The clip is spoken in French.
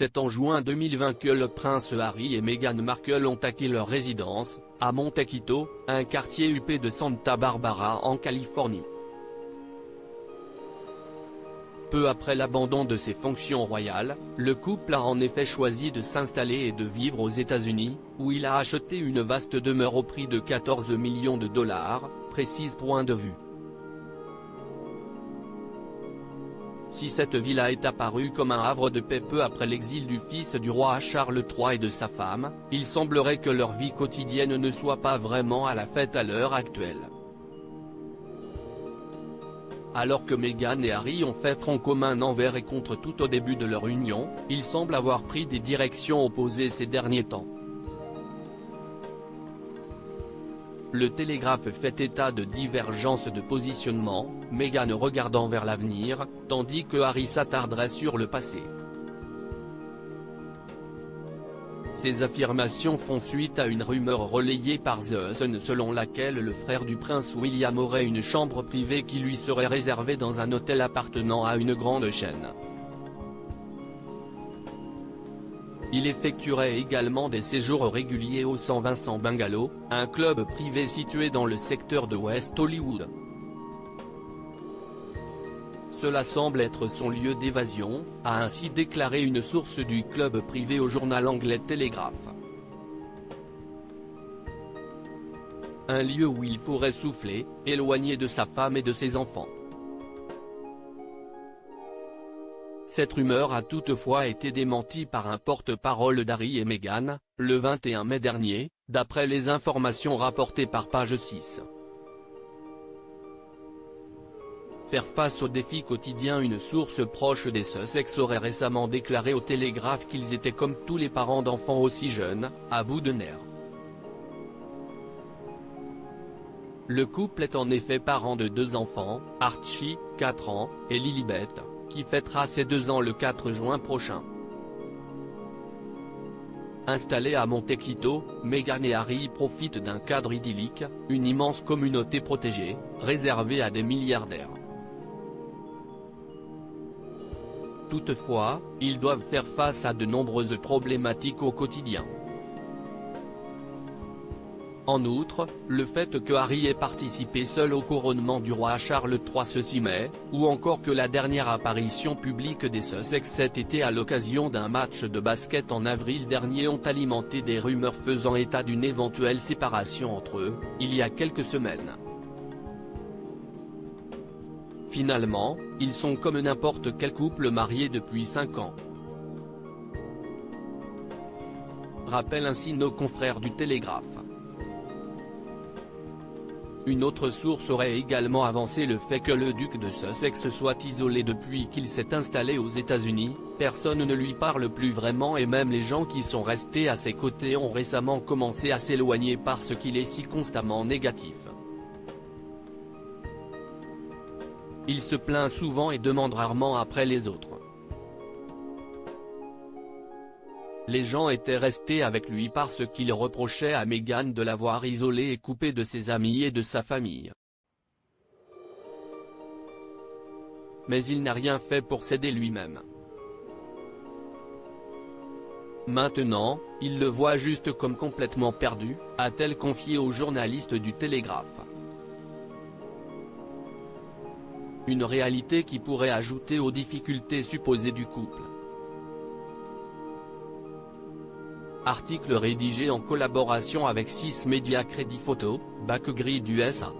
C'est en juin 2020 que le prince Harry et Meghan Markle ont acquis leur résidence, à Montecito, un quartier huppé de Santa Barbara en Californie. Peu après l'abandon de ses fonctions royales, le couple a en effet choisi de s'installer et de vivre aux États-Unis, où il a acheté une vaste demeure au prix de 14 millions de dollars, précise Point de Vue. Si cette villa est apparue comme un havre de paix peu après l'exil du fils du roi Charles III et de sa femme, il semblerait que leur vie quotidienne ne soit pas vraiment à la fête à l'heure actuelle. Alors que Meghan et Harry ont fait front commun envers et contre tout au début de leur union, ils semblent avoir pris des directions opposées ces derniers temps. Le Télégraphe fait état de divergences de positionnement, Meghan regardant vers l'avenir, tandis que Harry s'attarderait sur le passé. Ces affirmations font suite à une rumeur relayée par The Sun selon laquelle le frère du prince William aurait une chambre privée qui lui serait réservée dans un hôtel appartenant à une grande chaîne. Il effectuerait également des séjours réguliers au 100 Vincent Bungalow, un club privé situé dans le secteur de West Hollywood. Cela semble être son lieu d'évasion, a ainsi déclaré une source du club privé au journal anglais Telegraph. Un lieu où il pourrait souffler, éloigné de sa femme et de ses enfants. Cette rumeur a toutefois été démentie par un porte-parole d'Harry et Meghan, le 21 mai dernier, d'après les informations rapportées par Page 6. Faire face aux défis quotidiens. Une source proche des Sussex aurait récemment déclaré au Télégraphe qu'ils étaient comme tous les parents d'enfants aussi jeunes, à bout de nerfs. Le couple est en effet parent de 2 enfants, Archie, 4 ans, et Lilibet, qui fêtera ses 2 ans le 4 juin prochain. Installés à Montecito, Meghan et Harry profitent d'un cadre idyllique, une immense communauté protégée, réservée à des milliardaires. Toutefois, ils doivent faire face à de nombreuses problématiques au quotidien. En outre, le fait que Harry ait participé seul au couronnement du roi Charles III ce 6 mai, ou encore que la dernière apparition publique des Sussex cet été à l'occasion d'un match de basket en avril dernier ont alimenté des rumeurs faisant état d'une éventuelle séparation entre eux, il y a quelques semaines. Finalement, ils sont comme n'importe quel couple marié depuis 5 ans. Rappellent ainsi nos confrères du Télégraphe. Une autre source aurait également avancé le fait que le duc de Sussex soit isolé depuis qu'il s'est installé aux États-Unis, personne ne lui parle plus vraiment et même les gens qui sont restés à ses côtés ont récemment commencé à s'éloigner parce qu'il est si constamment négatif. Il se plaint souvent et demande rarement après les autres. Les gens étaient restés avec lui parce qu'il reprochait à Meghan de l'avoir isolé et coupé de ses amis et de sa famille. Mais il n'a rien fait pour s'aider lui-même. Maintenant, il le voit juste comme complètement perdu, a-t-elle confié aux journalistes du Télégraphe. Une réalité qui pourrait ajouter aux difficultés supposées du couple. Article rédigé en collaboration avec 6 médias Crédit Photo, Backgrid USA.